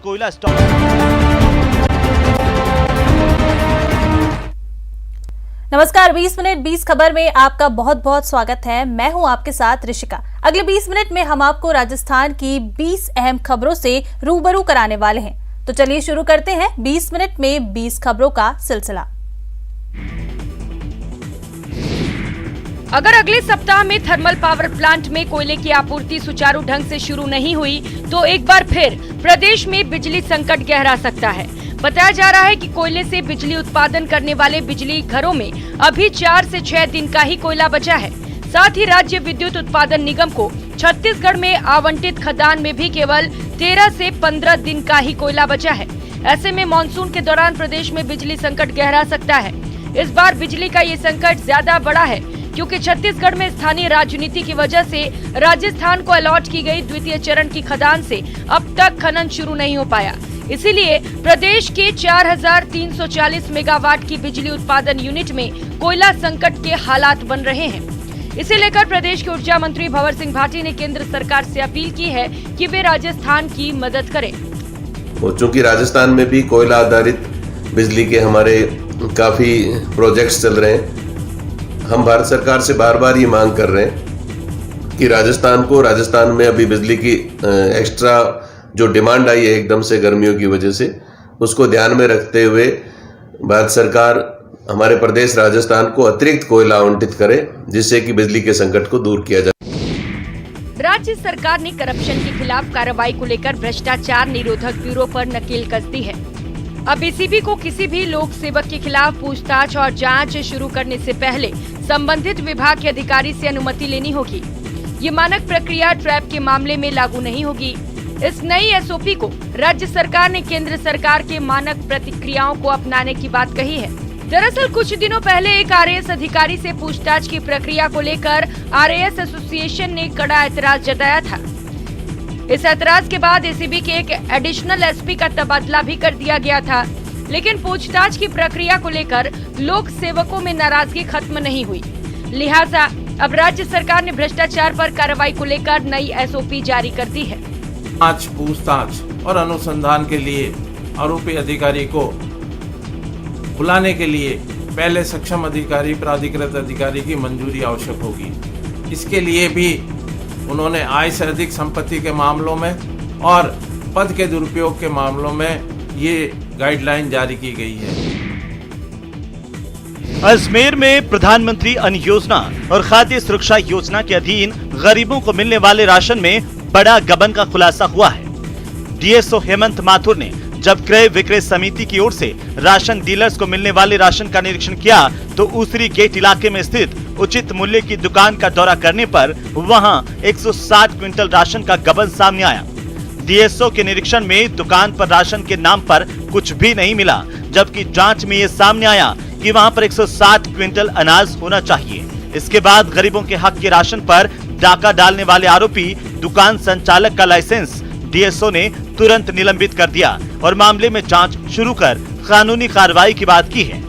कोयला स्टॉक। नमस्कार, 20 मिनट 20 खबर में आपका बहुत बहुत स्वागत है। मैं हूं आपके साथ ऋषिका। अगले 20 मिनट में हम आपको राजस्थान की 20 अहम खबरों से रूबरू कराने वाले हैं। तो चलिए शुरू करते हैं 20 मिनट में 20 खबरों का सिलसिला। अगर अगले सप्ताह में थर्मल पावर प्लांट में कोयले की आपूर्ति सुचारू ढंग से शुरू नहीं हुई तो एक बार फिर प्रदेश में बिजली संकट गहरा सकता है। बताया जा रहा है कि कोयले से बिजली उत्पादन करने वाले बिजली घरों में अभी 4 से 6 दिन का ही कोयला बचा है। साथ ही राज्य विद्युत उत्पादन निगम को छत्तीसगढ़ में आवंटित खदान में भी केवल 13 से 15 दिन का ही कोयला बचा है। ऐसे में मानसून के दौरान प्रदेश में बिजली संकट गहरा सकता है। इस बार बिजली का ये संकट ज्यादा बड़ा है क्योंकि छत्तीसगढ़ में स्थानीय राजनीति की वजह से राजस्थान को अलॉट की गई द्वितीय चरण की खदान से अब तक खनन शुरू नहीं हो पाया। इसीलिए प्रदेश के 4340 मेगावाट की बिजली उत्पादन यूनिट में कोयला संकट के हालात बन रहे हैं। इसे लेकर प्रदेश के ऊर्जा मंत्री भंवर सिंह भाटी ने केंद्र सरकार से अपील की है कि वे राजस्थान की मदद करें। चूंकि राजस्थान में भी कोयला आधारित बिजली के हमारे काफी प्रोजेक्ट्स चल रहे हैं, हम भारत सरकार से बार बार ये मांग कर रहे हैं कि राजस्थान में अभी बिजली की एक्स्ट्रा जो डिमांड आई है एकदम से गर्मियों की वजह से, उसको ध्यान में रखते हुए भारत सरकार हमारे प्रदेश राजस्थान को अतिरिक्त कोयला आवंटित करे, जिससे कि बिजली के संकट को दूर किया जाए। राज्य सरकार ने करप्शन के खिलाफ कार्रवाई को लेकर भ्रष्टाचार निरोधक ब्यूरो पर नकेल कस दी है। अब एसीबी को किसी भी लोक सेवक के खिलाफ पूछताछ और जांच शुरू करने से पहले संबंधित विभाग के अधिकारी से अनुमति लेनी होगी। ये मानक प्रक्रिया ट्रैप के मामले में लागू नहीं होगी। इस नई एसओपी को राज्य सरकार ने केंद्र सरकार के मानक प्रतिक्रियाओं को अपनाने की बात कही है। दरअसल कुछ दिनों पहले एक आरएएस अधिकारी से पूछताछ की प्रक्रिया को लेकर आरएएस एसोसिएशन ने कड़ा ऐतराज जताया था। इस ऐतराज के बाद एसीबी के एक एडिशनल एसपी का तबादला भी कर दिया गया था, लेकिन पूछताछ की प्रक्रिया को लेकर लोक सेवकों में नाराजगी खत्म नहीं हुई। लिहाजा अब राज्य सरकार ने भ्रष्टाचार पर कार्रवाई को लेकर नई एसओपी जारी कर दी है। आज पूछताछ और अनुसंधान के लिए आरोपी अधिकारी को बुलाने के लिए पहले सक्षम अधिकारी प्राधिकृत अधिकारी की मंजूरी आवश्यक होगी। इसके लिए भी उन्होंने आय से अधिक संपत्ति के मामलों में और पद के दुरुपयोग के मामलों में ये गाइडलाइन जारी की गई है। अजमेर में प्रधानमंत्री अन्न योजना और खाद्य सुरक्षा योजना के अधीन गरीबों को मिलने वाले राशन में बड़ा गबन का खुलासा हुआ है। डीएसओ हेमंत माथुर ने जब क्रय विक्रय समिति की ओर से राशन डीलर्स को मिलने वाले राशन का निरीक्षण किया तो ऊसरी गेट इलाके में स्थित उचित मूल्य की दुकान का दौरा करने पर वहां 160 क्विंटल राशन का गबन सामने आया। डीएसओ के निरीक्षण में दुकान पर राशन के नाम पर कुछ भी नहीं मिला, जबकि जांच में ये सामने आया कि वहां पर 160 क्विंटल अनाज होना चाहिए। इसके बाद गरीबों के हक के राशन पर डाका डालने वाले आरोपी दुकान संचालक का लाइसेंस डीएसओ ने तुरंत निलंबित कर दिया और मामले में जांच शुरू कर कानूनी कार्रवाई की बात की है।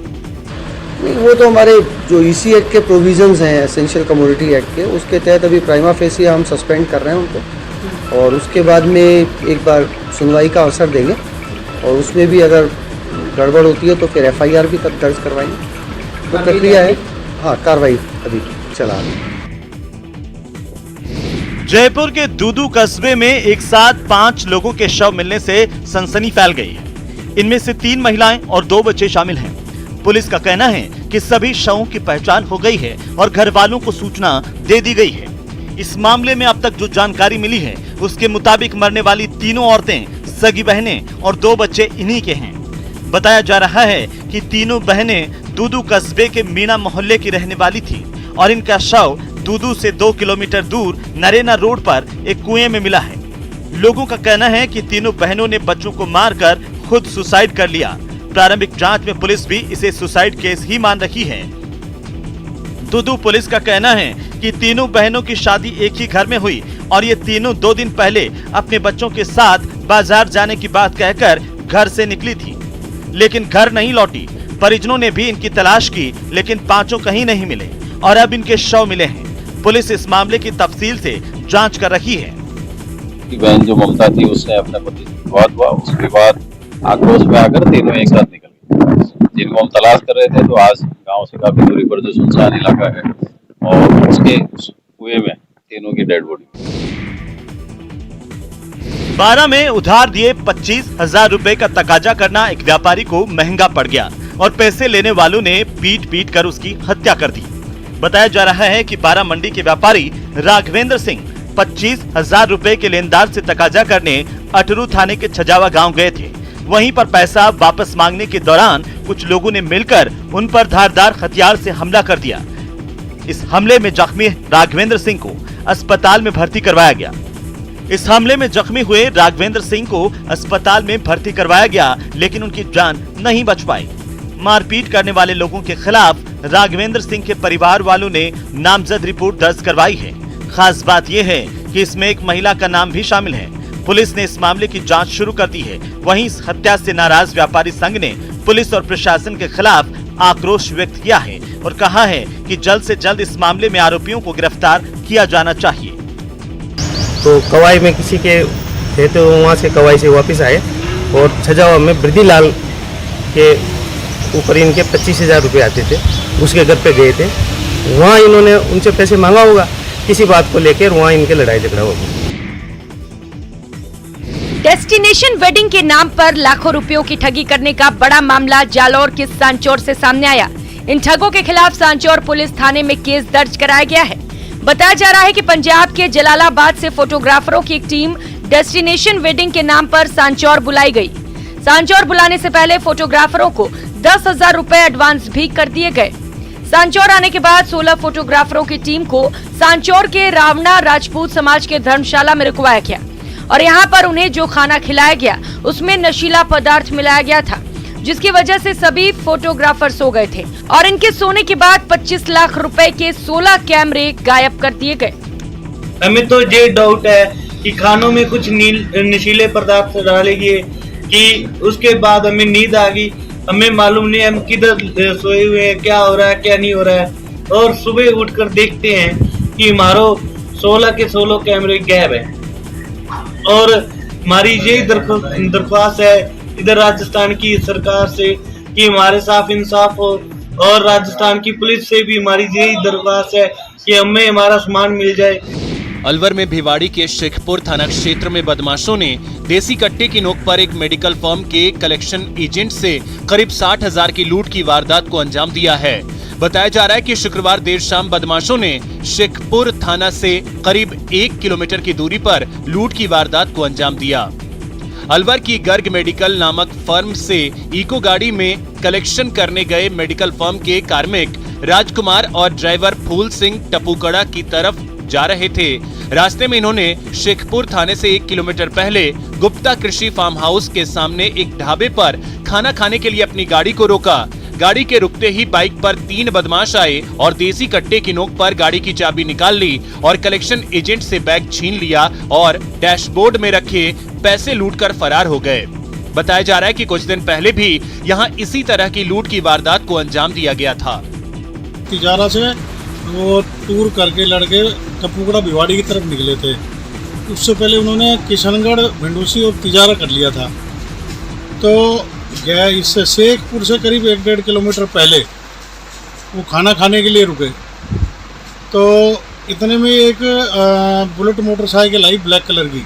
वो तो हमारे जो ईसी एक्ट के प्रोविजंस हैं, एसेंशियल कमोडिटी एक्ट के, उसके तहत अभी प्राइमा फेसी हम सस्पेंड कर रहे हैं उनको, और उसके बाद में एक बार सुनवाई का अवसर देंगे और उसमें भी अगर गड़बड़ होती है तो फिर एफआईआर भी दर्ज करवाएंगे। तो प्रक्रिया है, हाँ, कार्रवाई अभी चला रही है। जयपुर के दूदू कस्बे में एक साथ 5 लोगों के शव मिलने से सनसनी फैल गई है। इनमें से 3 महिलाएं और 2 बच्चे शामिल हैं। पुलिस का कहना है कि सभी शवों की पहचान हो गई है और घर वालों को सूचना दे दी गई है। इस मामले में अब तक जो जानकारी मिली है उसके मुताबिक मरने वाली तीनों औरतें सगी बहनें और 2 बच्चे इन्हीं के हैं। बताया जा रहा है कि तीनों बहनें दूदू कस्बे के मीना मोहल्ले की रहने वाली थी और इनका शव दूदू से 2 किलोमीटर दूर नरेना रोड पर एक कुएं में मिला है। लोगों का कहना है कि तीनों बहनों ने बच्चों को मारकर खुद सुसाइड कर लिया। प्रारंभिक जांच में पुलिस भी इसे सुसाइड केस ही मान रही है। दूदू पुलिस का कहना है कि तीनों बहनों की शादी एक ही घर में हुई और ये तीनों 2 दिन पहले अपने बच्चों के साथ बाजार जाने की बात कहकर घर से निकली थी, लेकिन घर नहीं लौटी। परिजनों ने भी इनकी तलाश की, लेकिन पांचों कहीं नहीं मिले और अब इनके शव मिले हैं। पुलिस इस मामले की तफसील से जांच कर रही है। बहन जो ममता थी उसने अपने पति विवाद हुआ। उसके बाद आक्रोश में आकर तीनों एक साथ निकल गए, जिनको हम तलाश कर रहे थे। तो आज गांव से काफी दूरी पर जो सुनसान इलाका है और उसके कुएं में तीनों की डेड बॉडी। 12 में उधार दिए 25,000 रुपए का तकाजा करना एक व्यापारी को महंगा पड़ गया और पैसे लेने वालों ने पीट कर उसकी हत्या कर दी। बताया जा रहा है कि 12 मंडी के व्यापारी राघवेंद्र सिंह 25,000 रुपए के लेनदार से तकाजा करने अटरू थाने के छजावा गांव गए थे। वहीं पर पैसा वापस मांगने के दौरान कुछ लोगों ने मिलकर उन पर धारदार हथियार से हमला कर दिया। इस हमले में जख्मी राघवेंद्र सिंह को अस्पताल में भर्ती करवाया गया। इस हमले में जख्मी हुए राघवेंद्र सिंह को अस्पताल में भर्ती करवाया गया, लेकिन उनकी जान नहीं बच पाई। मारपीट करने वाले लोगों के खिलाफ राघवेंद्र सिंह के परिवार वालों ने नामजद रिपोर्ट दर्ज करवाई है। खास बात यह है कि इसमें एक महिला का नाम भी शामिल है। पुलिस ने इस मामले की जांच शुरू कर दी है। वहीं इस हत्या से नाराज व्यापारी संघ ने पुलिस और प्रशासन के खिलाफ आक्रोश व्यक्त किया है और कहा है कि जल्द से जल्द इस मामले में आरोपियों को गिरफ्तार किया जाना चाहिए। तो कवाई में किसी के थे तो वहाँ से कवाई से वापस आए और छजावा में बृद्धिलाल के ऊपर इनके 25,000 रुपये आते थे, उसके घर पे गए थे। वहाँ इन्होंने उनसे पैसे मांगा होगा किसी बात को लेकर, वहाँ इनके लड़ाई झगड़ा होगा। डेस्टिनेशन वेडिंग के नाम पर लाखों रुपयों की ठगी करने का बड़ा मामला जालौर के सांचौर से सामने आया। इन ठगों के खिलाफ सांचौर पुलिस थाने में केस दर्ज कराया गया है। बताया जा रहा है कि पंजाब के जलालाबाद से फोटोग्राफरों की एक टीम डेस्टिनेशन वेडिंग के नाम पर सांचौर बुलाई गई। सांचौर बुलाने से पहले फोटोग्राफरों को 10,000 रुपए एडवांस भी कर दिए गए। सांचौर आने के बाद 16 फोटोग्राफरों की टीम को सांचौर के रावणा राजपूत समाज के धर्मशाला में रुकवाया गया और यहाँ पर उन्हें जो खाना खिलाया गया उसमें नशीला पदार्थ मिलाया गया था, जिसकी वजह से सभी फोटोग्राफर सो गए थे और इनके सोने के बाद 25 लाख रुपए के 16 कैमरे गायब कर दिए गए। हमें तो ये डाउट है कि खानों में कुछ नशीले पदार्थ डालेगी कि उसके बाद हमें नींद आ गई, हमें मालूम नहीं हम किधर सोए हुए हैं, क्या हो रहा है क्या नहीं हो रहा है। और सुबह उठकर देखते हैं कि हमारो 16 के 16 कैमरे गायब है। और हमारी यही दरख्वास्त है इधर राजस्थान की सरकार से कि हमारे साथ इंसाफ हो और राजस्थान की पुलिस से भी हमारी यही दरख्वास्त है कि हमें हमारा सामान मिल जाए। अलवर में भिवाड़ी के शेखपुर थाना क्षेत्र में बदमाशों ने देसी कट्टे की नोक पर एक मेडिकल फर्म के कलेक्शन एजेंट से करीब 60,000 की लूट की वारदात को अंजाम दिया है। बताया जा रहा है कि शुक्रवार देर शाम बदमाशों ने शेखपुर थाना से करीब 1 किलोमीटर की दूरी पर लूट की वारदात को अंजाम दिया। अलवर की गर्ग मेडिकल नामक फर्म से इको गाड़ी में कलेक्शन करने गए मेडिकल फर्म के कार्मिक राजकुमार और ड्राइवर फूल सिंह टपूकड़ा की तरफ जा रहे थे। रास्ते में इन्होंने शेखपुर थाने से 1 किलोमीटर पहले गुप्ता कृषि फार्म हाउस के सामने एक ढाबे पर खाना खाने के लिए अपनी गाड़ी को रोका। गाड़ी के रुकते ही बाइक पर 3 बदमाश आए और देसी कट्टे की नोक पर गाड़ी की चाबी निकाल ली और कलेक्शन एजेंट से बैग छीन लिया और डैशबोर्ड में रखे पैसे लूटकर फरार हो गए। बताया जा रहा है कि कुछ दिन पहले भी यहां इसी तरह की लूट की वारदात को अंजाम दिया गया था। तिजारा से वो टूर करके लड़के टपूकड़ा भिवाड़ी की तरफ निकले थे। उससे पहले उन्होंने किशनगढ़, भिंडूसी और तिजारा कर लिया था। तो गया इससे शेखपुर से करीब 1-1.5 किलोमीटर पहले वो खाना खाने के लिए रुके। तो इतने में एक बुलेट मोटरसाइकिल आई ब्लैक कलर की।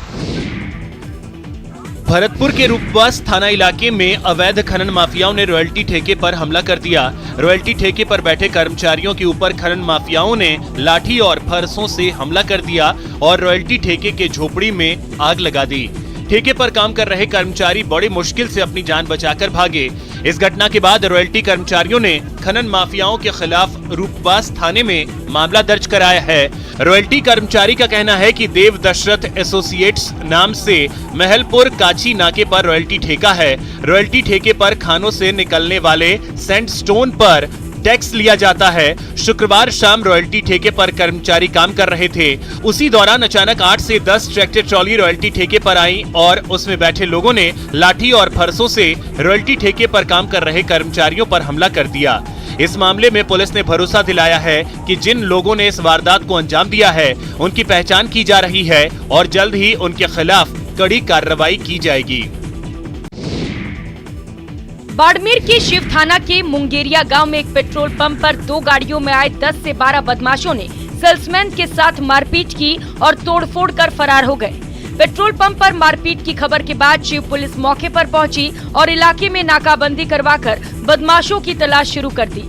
भरतपुर के रूपवास थाना इलाके में अवैध खनन माफियाओं ने रॉयल्टी ठेके पर हमला कर दिया। रॉयल्टी ठेके पर बैठे कर्मचारियों के ऊपर खनन माफियाओं ने लाठी और फरसों से हमला कर दिया और रॉयल्टी ठेके के झोपड़ी में आग लगा दी। ठेके पर काम कर रहे कर्मचारी बड़ी मुश्किल से अपनी जान बचाकर भागे। इस घटना के बाद रॉयल्टी कर्मचारियों ने खनन माफियाओं के खिलाफ रूपवास थाने में मामला दर्ज कराया है। रॉयल्टी कर्मचारी का कहना है कि देव दशरथ एसोसिएट्स नाम से महलपुर काची नाके पर रॉयल्टी ठेका है। रॉयल्टी ठेके पर खानों से निकलने वाले सैंडस्टोन पर टैक्स लिया जाता है। शुक्रवार शाम रॉयल्टी ठेके पर कर्मचारी काम कर रहे थे। उसी दौरान अचानक 8 से 10 ट्रैक्टर ट्रॉली रॉयल्टी ठेके पर आई और उसमें बैठे लोगों ने लाठी और फरसों से रॉयल्टी ठेके पर काम कर रहे कर्मचारियों पर हमला कर दिया। इस मामले में पुलिस ने भरोसा दिलाया है कि जिन लोगों ने इस वारदात को अंजाम दिया है उनकी पहचान की जा रही है और जल्द ही उनके खिलाफ कड़ी कार्रवाई की जाएगी। बाड़मेर के शिव थाना के मुंगेरिया गांव में एक पेट्रोल पंप पर 2 गाड़ियों में आए 10 से 12 बदमाशों ने सेल्समैन के साथ मारपीट की और तोड़फोड़ कर फरार हो गए। पेट्रोल पंप पर मारपीट की खबर के बाद शिव पुलिस मौके पर पहुंची और इलाके में नाकाबंदी करवाकर बदमाशों की तलाश शुरू कर दी,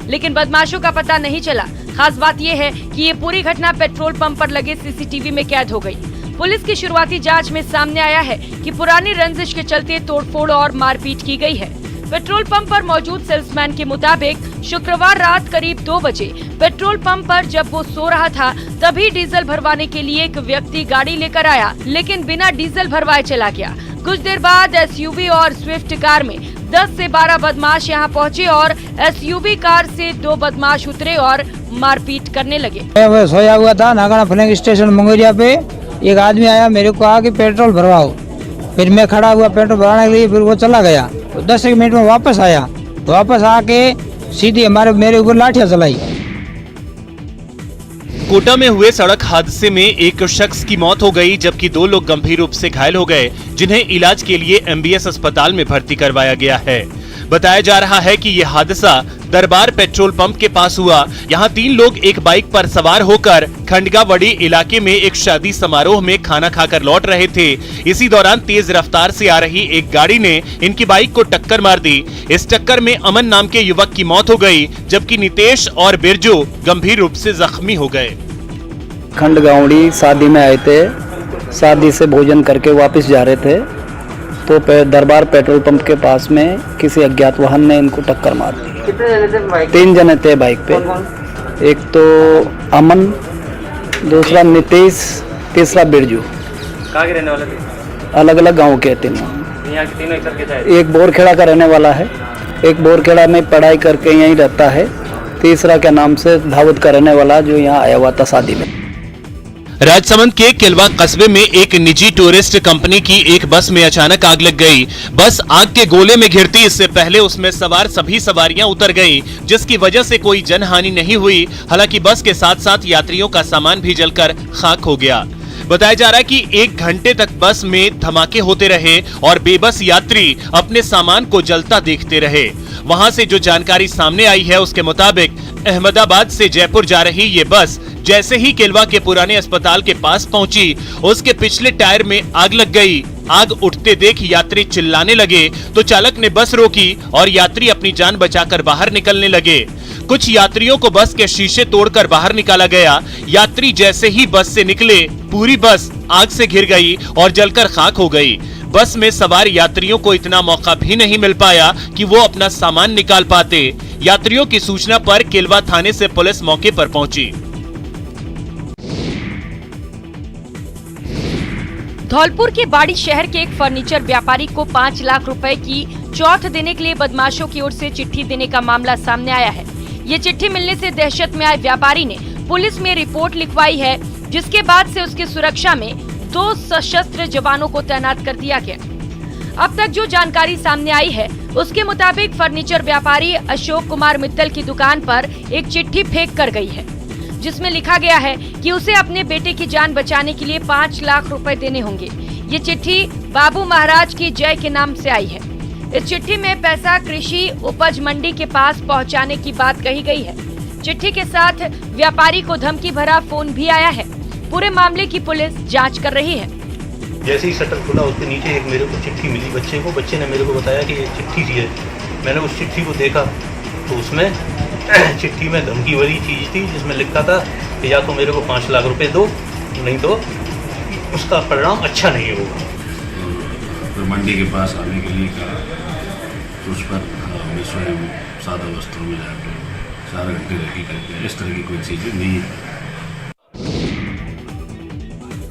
लेकिन बदमाशों का पता नहीं चला। खास बात यह है कि ये पूरी घटना पेट्रोल पंप पर लगे सीसीटीवी में कैद हो गई। पुलिस की शुरुआती जांच में सामने आया है कि पुरानी रंजिश के चलते तोड़फोड़ और मारपीट की गई है। पेट्रोल पंप पर मौजूद सेल्समैन के मुताबिक शुक्रवार रात करीब 2 बजे पेट्रोल पंप पर जब वो सो रहा था तभी डीजल भरवाने के लिए एक व्यक्ति गाड़ी लेकर आया, लेकिन बिना डीजल भरवाए चला गया। कुछ देर बाद एसयूवी और स्विफ्ट कार में 10 से 12 बदमाश यहां पहुंचे और एसयूवी कार से 2 बदमाश उतरे और मारपीट करने लगे। मैं सोया हुआ था नागाना फ्लैग स्टेशन मुंगेरिया पे, एक आदमी आया, मेरे को कहा कि पेट्रोल भरवाओ। फिर मैं खड़ा हुआ पेट्रोल भराने के लिए, फिर वो चला गया। 10 मिनट में वापस आया, वापस आके सीधी मेरे ऊपर लाठियां चलाई। कोटा में हुए सड़क हादसे में एक शख्स की मौत हो गई, जबकि 2 लोग गंभीर रूप से घायल हो गए, जिन्हें इलाज के लिए एमबीएस अस्पताल में भर्ती करवाया गया है। बताया जा रहा है कि यह हादसा दरबार पेट्रोल पंप के पास हुआ। यहां 3 लोग एक बाइक पर सवार होकर खंडगावड़ी इलाके में एक शादी समारोह में खाना खाकर लौट रहे थे। इसी दौरान तेज रफ्तार से आ रही एक गाड़ी ने इनकी बाइक को टक्कर मार दी। इस टक्कर में अमन नाम के युवक की मौत हो गई, जबकि नितेश और बिरजू गंभीर रूप से जख्मी हो गए। खंडगावड़ी शादी में आए थे, शादी से भोजन करके वापस जा रहे थे तो दरबार पेट्रोल पंप के पास में किसी अज्ञात वाहन ने इनको टक्कर मार दी। कितने जने थे बाइक? 3 जने थे बाइक पे। एक तो अमन, दूसरा नितेश, तीसरा बिरजू। कहाँ के रहने वाले थे? अलग अलग गांव के तीनों। यहाँ के तीनों एक साथ कैसे आए? एक बोरखेड़ा का रहने वाला है, एक बोरखेड़ा में पढ़ाई करके यहीं रहता है, तीसरा के नाम से धावत का रहने वाला जो यहाँ आया हुआ था शादी में। राजसमंद के केलवा कस्बे में एक निजी टूरिस्ट कंपनी की एक बस में अचानक आग लग गई। बस आग के गोले में घिरती इससे पहले उसमें सवार सभी सवारियां उतर गईं, जिसकी वजह से कोई जनहानि नहीं हुई। हालांकि बस के साथ साथ यात्रियों का सामान भी जलकर खाक हो गया। बताया जा रहा है कि 1 घंटे तक बस में धमाके होते रहे और बेबस यात्री अपने सामान को जलता देखते रहे। वहां से जो जानकारी सामने आई है उसके मुताबिक अहमदाबाद से जयपुर जा रही ये बस जैसे ही केलवा के पुराने अस्पताल के पास पहुंची, उसके पिछले टायर में आग लग गई। आग उठते देख यात्री चिल्लाने लगे तो चालक ने बस रोकी और यात्री अपनी जान बचाकर बाहर निकलने लगे। कुछ यात्रियों को बस के शीशे तोड़कर बाहर निकाला गया। यात्री जैसे ही बस से निकले, पूरी बस आग से घिर गई और जलकर खाक हो गई। बस में सवार यात्रियों को इतना मौका भी नहीं मिल पाया कि वो अपना सामान निकाल पाते। यात्रियों की सूचना पर केलवा थाने से पुलिस मौके पर पहुंची। धौलपुर के बाड़ी शहर के एक फर्नीचर व्यापारी को 5 लाख रुपए की चौथ देने के लिए बदमाशों की ओर से चिट्ठी देने का मामला सामने आया है। ये चिट्ठी मिलने से दहशत में आए व्यापारी ने पुलिस में रिपोर्ट लिखवाई है, जिसके बाद से उसकी सुरक्षा में 2 सशस्त्र जवानों को तैनात कर दिया गया। अब तक जो जानकारी सामने आई है उसके मुताबिक फर्नीचर व्यापारी अशोक कुमार मित्तल की दुकान पर एक चिट्ठी फेंक कर गई है, जिसमें लिखा गया है कि उसे अपने बेटे की जान बचाने के लिए 5 लाख रुपए देने होंगे। ये चिट्ठी बाबू महाराज की जय के नाम से आई है। इस चिट्ठी में पैसा कृषि उपज मंडी के पास पहुंचाने की बात कही गई है। चिट्ठी के साथ व्यापारी को धमकी भरा फोन भी आया है। पूरे मामले की पुलिस जांच कर रही है। जैसे ही शटर खुला उसके नीचे एक मेरे को चिट्ठी मिली बच्चे को। बच्चे ने मेरे को बताया कि ये चिट्ठी दी है। मैंने उस चिट्ठी को देखा तो उसमें चिट्ठी में धमकी भरी चीज़ थी, जिसमें लिखा था कि या तो मेरे को 5 लाख रुपए दो, नहीं तो उसका परिणाम अच्छा नहीं होगा। तो मंडी के पास आने के लिए कहा तो उस पर मैं स्वयं सादा वस्त्रों में जाकर 4 घंटे रखी करके इस तरह की कोई चीज़ें नहीं है।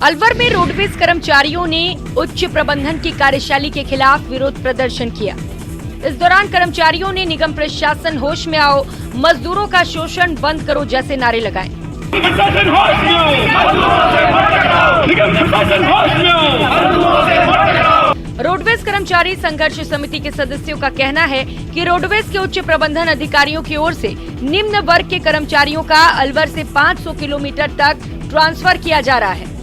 अलवर में रोडवेज कर्मचारियों ने उच्च प्रबंधन की कार्यशैली के खिलाफ विरोध प्रदर्शन किया। इस दौरान कर्मचारियों ने निगम प्रशासन होश में आओ, मजदूरों का शोषण बंद करो जैसे नारे लगाए। रोडवेज कर्मचारी संघर्ष समिति के सदस्यों का कहना है कि रोडवेज के उच्च प्रबंधन अधिकारियों की ओर से निम्न वर्ग के कर्मचारियों का अलवर से 500 किलोमीटर तक ट्रांसफर किया जा रहा है।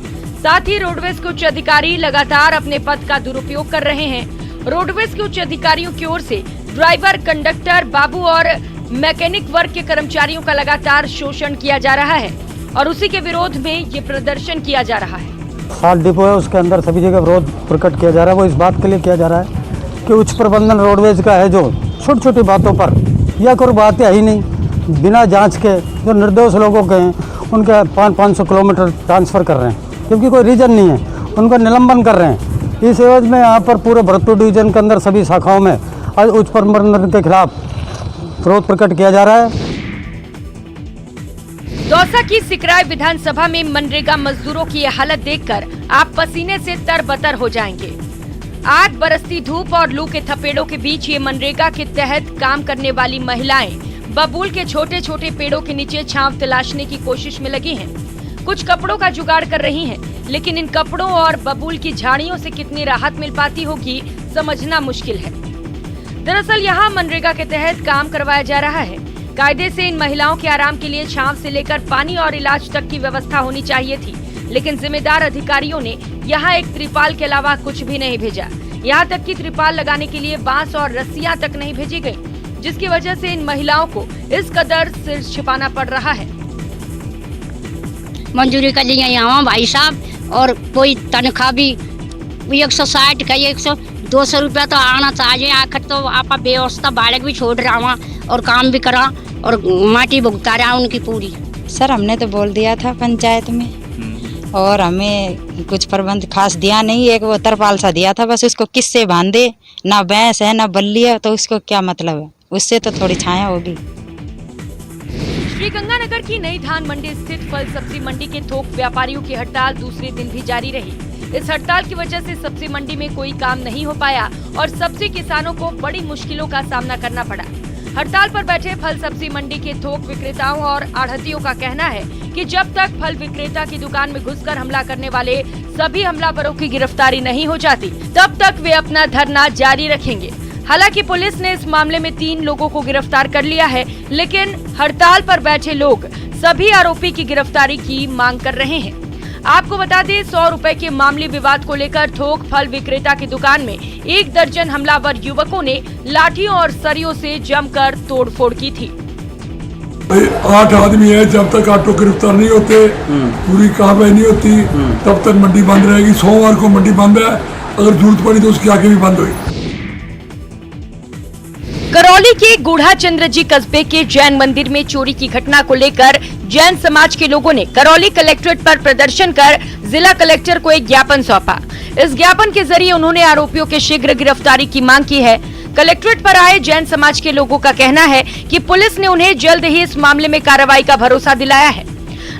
साथ ही रोडवेज के उच्च अधिकारी लगातार अपने पद का दुरुपयोग कर रहे हैं। रोडवेज के उच्च अधिकारियों की ओर से ड्राइवर, कंडक्टर, बाबू और मैकेनिक वर्ग के कर्मचारियों का लगातार शोषण किया जा रहा है और उसी के विरोध में ये प्रदर्शन किया जा रहा है। 7 डिपो है, उसके अंदर सभी जगह विरोध प्रकट किया जा रहा है। वो इस बात के लिए किया जा रहा है कि उच्च प्रबंधन रोडवेज का है, जो छोटी छोटी बातों पर या कोई बातें ही नहीं, बिना जांच के जो निर्दोष लोगों के हैं उनके 500 किलोमीटर ट्रांसफ़र कर रहे हैं, क्योंकि कोई रीजन नहीं है, उनका निलंबन कर रहे हैं। इस एवज में यहाँ पर पूरे भरतपुर डिवीजन के अंदर सभी शाखाओं में आज उच्च प्रबंधन के खिलाफ विरोध प्रकट किया जा रहा है। दौसा की सिकराय विधानसभा में मनरेगा मजदूरों की यह हालत देखकर आप पसीने से तरबतर हो जाएंगे। आग, बरसती धूप और लू के थपेड़ों के बीच ये मनरेगा के तहत काम करने वाली महिलाएं बबूल के छोटे छोटे पेड़ों के नीचे छांव तलाशने की कोशिश में लगी हैं। कुछ कपड़ों का जुगाड़ कर रही हैं, लेकिन इन कपड़ों और बबूल की झाड़ियों से कितनी राहत मिल पाती होगी समझना मुश्किल है। दरअसल यहाँ मनरेगा के तहत काम करवाया जा रहा है। कायदे से इन महिलाओं के आराम के लिए छांव से लेकर पानी और इलाज तक की व्यवस्था होनी चाहिए थी, लेकिन जिम्मेदार अधिकारियों ने यहाँ एक त्रिपाल के अलावा कुछ भी नहीं भेजा। यहाँ तक कि त्रिपाल लगाने के लिए बांस और रस्सियाँ तक नहीं भेजी गयी, जिसकी वजह से इन महिलाओं को इस कदर सिर छिपाना पड़ रहा है। मंजूरी कर लिया यहाँ भाई साहब, और कोई तनख्वाह भी 160 का 100-200 रुपया तो आना चाहिए। आखिर तो आप व्यवस्था बालक भी छोड़ रहा वहाँ और काम भी करा और माटी भुगता रहा उनकी पूरी। सर हमने तो बोल दिया था पंचायत में, और हमें कुछ प्रबंध खास दिया नहीं। एक वो तरपाल सा दिया था, बस उसको किससे बांधे, ना भैंस है ना बल्ली है, तो उसको क्या मतलब है, उससे तो थोड़ी छाया होगी। श्रीगंगानगर की नई धान मंडी स्थित फल सब्जी मंडी के थोक व्यापारियों की हड़ताल दूसरे दिन भी जारी रही। इस हड़ताल की वजह से सब्जी मंडी में कोई काम नहीं हो पाया और सब्जी किसानों को बड़ी मुश्किलों का सामना करना पड़ा। हड़ताल पर बैठे फल सब्जी मंडी के थोक विक्रेताओं और आढ़तियों का कहना है कि जब तक फल विक्रेता की दुकान में घुसकर हमला करने वाले सभी हमलावरों की गिरफ्तारी नहीं हो जाती, तब तक वे अपना धरना जारी रखेंगे। हालांकि पुलिस ने इस मामले में 3 लोगों को गिरफ्तार कर लिया है, लेकिन हड़ताल पर बैठे लोग सभी आरोपी की गिरफ्तारी की मांग कर रहे हैं। आपको बता दें, 100 रुपए के मामूली विवाद को लेकर थोक फल विक्रेता की दुकान में 1 दर्जन हमलावर युवकों ने लाठियों और सरियों से जमकर तोड़फोड़ की थी। 8 आदमी है, जब तक ऑटो गिरफ्तार नहीं होते, पूरी कार्रवाई नहीं होती, तब तक मंडी बंद रहेगी। सोमवार को मंडी बंद है, अगर जरूरत पड़ी तो उसकी आगे भी बंद होगी। करौली के गुढ़ा चंद्रजी कस्बे के जैन मंदिर में चोरी की घटना को लेकर जैन समाज के लोगों ने करौली कलेक्ट्रेट पर प्रदर्शन कर जिला कलेक्टर को एक ज्ञापन सौंपा। इस ज्ञापन के जरिए उन्होंने आरोपियों के शीघ्र गिरफ्तारी की मांग की है। कलेक्ट्रेट पर आए जैन समाज के लोगों का कहना है कि पुलिस ने उन्हें जल्द ही इस मामले में कार्रवाई का भरोसा दिलाया है।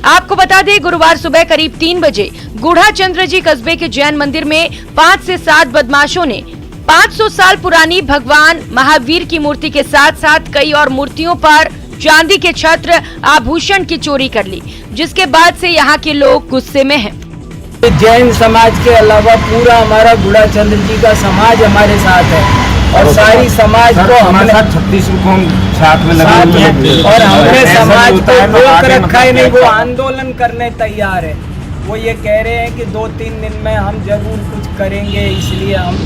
आपको बता दें, गुरुवार सुबह करीब 3 बजे गुढ़ा चंद्रजी कस्बे के जैन मंदिर में 5 से 7 बदमाशों ने 500 साल पुरानी भगवान महावीर की मूर्ति के साथ साथ कई और मूर्तियों पर चांदी के छत्र आभूषण की चोरी कर ली, जिसके बाद से यहाँ के लोग गुस्से में हैं। जैन समाज के अलावा पूरा हमारा गुढ़ा चंद्र जी का समाज हमारे साथ है, और सारी समाज को हमारे साथ 36 साथ में लगे हैं, और हमने समाज को रोक रखा है नहीं, वो आंदोलन करने तैयार है। वो ये कह रहे हैं कि 2-3 दिन में हम जरूर कुछ करेंगे, इसलिए हम।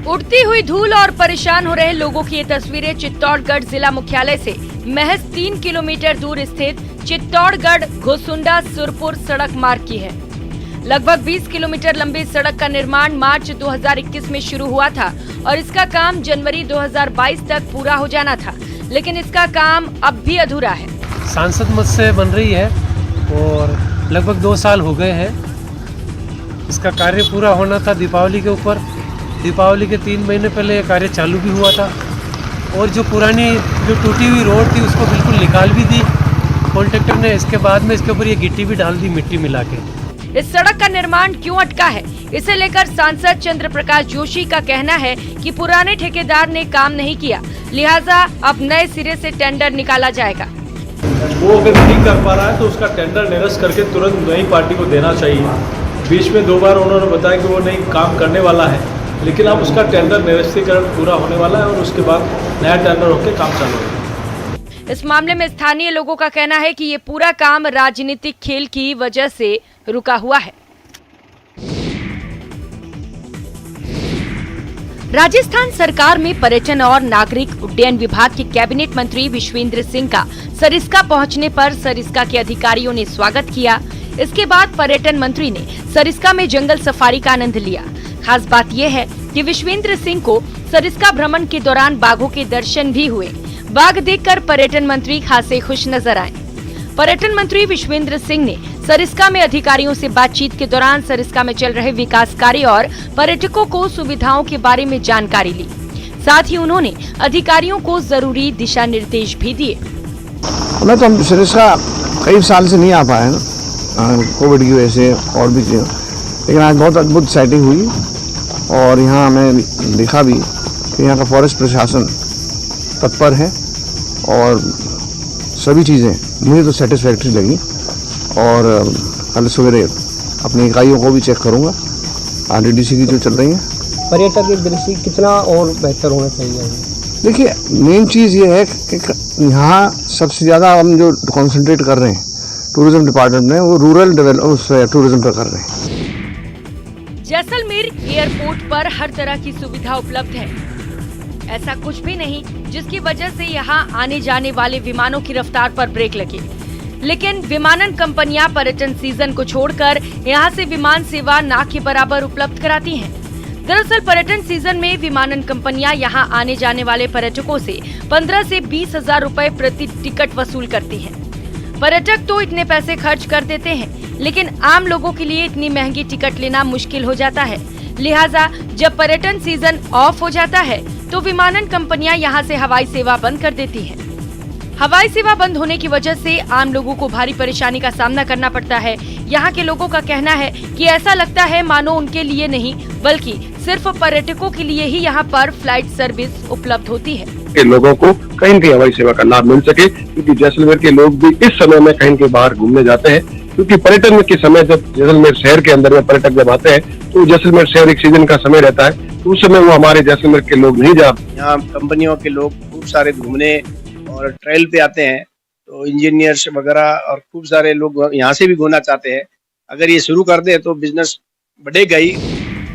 उड़ती हुई धूल और परेशान हो रहे लोगों की ये तस्वीरें चित्तौड़गढ़ जिला मुख्यालय से महज 3 किलोमीटर दूर स्थित चित्तौड़गढ़ घोसुंडा सुरपुर सड़क मार्ग की है। लगभग 20 किलोमीटर लंबी सड़क का निर्माण मार्च 2021 में शुरू हुआ था और इसका काम जनवरी 2022 तक पूरा हो जाना था, लेकिन इसका काम अब भी अधूरा है। सांसद मत से बन रही है और लगभग 2 साल हो गए हैं। इसका कार्य पूरा होना था दीपावली के ऊपर। दीपावली के 3 महीने पहले ये कार्य चालू भी हुआ था, और जो पुरानी जो टूटी हुई रोड थी उसको बिल्कुल निकाल भी दी कॉन्ट्रैक्टर ने। इसके बाद में इसके ऊपर ये गिट्टी भी डाल दी, मिट्टी मिला के। इस सड़क का निर्माण क्यों अटका है, इसे लेकर सांसद चंद्र प्रकाश जोशी का कहना है कि पुराने ठेकेदार ने काम नहीं किया, लिहाजा अब नए सिरे से टेंडर निकाला जाएगा। वो अगर नहीं कर पा रहा है तो उसका टेंडर निरस्त करके तुरंत नई पार्टी को देना चाहिए। बीच में 2 बार उन्होंने बताया कि वो नहीं काम करने वाला है, लेकिन अब उसका टेंडर निरस्तीकरण पूरा होने वाला है और उसके बाद नया टेंडर होकर काम चालू होगा। इस मामले में स्थानीय लोगों का कहना है कि ये पूरा काम राजनीतिक खेल की वजह से रुका हुआ है। राजस्थान सरकार में पर्यटन और नागरिक उड्डयन विभाग के कैबिनेट मंत्री विश्वेंद्र सिंह का सरिस्का पहुंचने पर सरिस्का के अधिकारियों ने स्वागत किया। इसके बाद पर्यटन मंत्री ने सरिस्का में जंगल सफारी का आनंद लिया। खास बात यह है कि विश्वेंद्र सिंह को सरिस्का भ्रमण के दौरान बाघों के दर्शन भी हुए। बाघ देखकर पर्यटन मंत्री खासे खुश नजर आए। पर्यटन मंत्री विश्वेंद्र सिंह ने सरिस्का में अधिकारियों से बातचीत के दौरान सरिस्का में चल रहे विकास कार्य और पर्यटकों को सुविधाओं के बारे में जानकारी ली। साथ ही उन्होंने अधिकारियों को जरूरी दिशा निर्देश भी दिए। मैं तो सरिस्का कई साल से नहीं आ पाया ना, कोविड की वजह से और भी चीज़ें, लेकिन आज बहुत अद्भुत साइटिंग हुई और यहाँ हमें देखा भी कि यहाँ का फॉरेस्ट प्रशासन तत्पर है और सभी चीज़ें मुझे तो सेटिस्फैक्ट्री लगी। और कल सवेरे अपनी इकाइयों को भी चेक करूँगा, RDDC की जो चल रही हैं। पर्यटक की दृष्टि कितना और बेहतर होना चाहिए? देखिए, मेन चीज़ ये है कि यहाँ सबसे ज़्यादा हम जो कॉन्सेंट्रेट कर रहे हैं टूरिज्म डिपार्टमेंट में, वो रूरल टूरिज्म पर कर रहे हैं। जैसलमेर एयरपोर्ट पर हर तरह की सुविधा उपलब्ध है। ऐसा कुछ भी नहीं जिसकी वजह से यहाँ आने जाने वाले विमानों की रफ्तार पर ब्रेक लगे। लेकिन विमानन कंपनियां पर्यटन सीजन को छोड़कर यहाँ से विमान सेवा ना के बराबर उपलब्ध कराती हैं। दरअसल पर्यटन सीजन में विमानन कंपनियां यहाँ आने जाने वाले पर्यटकों से 15 से 20 हजार रुपए प्रति टिकट वसूल करती हैं। पर्यटक तो इतने पैसे खर्च कर देते हैं, लेकिन आम लोगों के लिए इतनी महंगी टिकट लेना मुश्किल हो जाता है। लिहाजा जब पर्यटन सीजन ऑफ हो जाता है तो विमानन कंपनियां यहां से हवाई सेवा बंद कर देती हैं। हवाई सेवा बंद होने की वजह से आम लोगों को भारी परेशानी का सामना करना पड़ता है। यहाँ के लोगों का कहना है कि ऐसा लगता है मानो उनके लिए नहीं बल्कि सिर्फ पर्यटकों के लिए ही यहाँ पर फ्लाइट सर्विस उपलब्ध होती है। लोगों को कहीं न कहीं हवाई सेवा का लाभ मिल सके, क्योंकि जैसलमेर के लोग भी इस समय में कहीं के बाहर घूमने जाते हैं। क्योंकि पर्यटन के समय जब जैसलमेर शहर के अंदर में पर्यटक जब आते हैं तो जैसलमेर शहर एक सीजन का समय रहता है, तो उस समय वो हमारे जैसलमेर के लोग नहीं जा। यहाँ कंपनियों के लोग खूब सारे घूमने और ट्रेल पे आते हैं, तो इंजीनियर्स वगैरह और खूब सारे लोग यहाँ से भी घूमना चाहते हैं। अगर ये शुरू कर दे तो बिजनेस बढ़ेगा ही।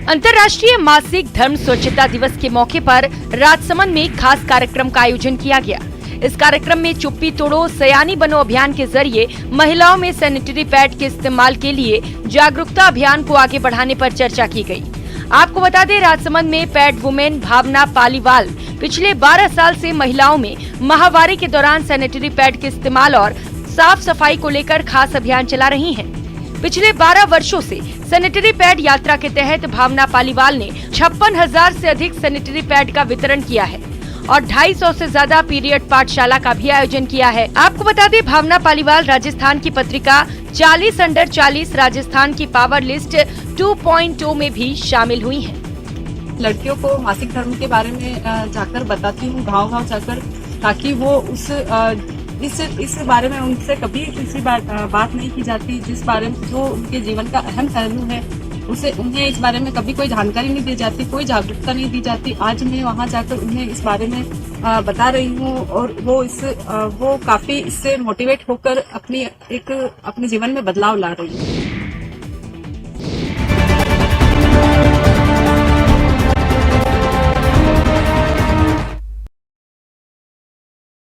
अंतर्राष्ट्रीय मासिक धर्म स्वच्छता दिवस के मौके पर राजसमंद में खास कार्यक्रम का आयोजन किया गया। इस कार्यक्रम में चुप्पी तोड़ो सयानी बनो अभियान के जरिए महिलाओं में सैनिटरी पैड के इस्तेमाल के लिए जागरूकता अभियान को आगे बढ़ाने पर चर्चा की गई। आपको बता दें, राजसमंद में पैड वुमेन भावना पालीवाल पिछले 12 साल से महिलाओं में माहवारी के दौरान सैनिटरी पैड के इस्तेमाल और साफ सफाई को लेकर खास अभियान चला रही हैं। पिछले 12 वर्षों से सैनिटरी पैड यात्रा के तहत भावना पालीवाल ने 56,000 से अधिक सैनिटरी पैड का वितरण किया है और 250 से ज्यादा पीरियड पाठशाला का भी आयोजन किया है। आपको बता दें, भावना पालीवाल राजस्थान की पत्रिका 40 अंडर 40 राजस्थान की पावर लिस्ट 2.0 में भी शामिल हुई हैं। लड़कियों को मासिक धर्म के बारे में जाकर बताती हूँ, गाँव-गाँव जाकर, ताकि वो इस बारे में उनसे कभी किसी बात नहीं की जाती, जिस बारे में जो उनके जीवन का अहम पहलू है उन्हें इस बारे में कभी कोई जानकारी नहीं दी जाती, कोई जागरूकता नहीं दी जाती। आज मैं वहां जाकर उन्हें इस बारे में बता रही हूँ और वो काफी इससे मोटिवेट होकर अपने जीवन में बदलाव ला रही है।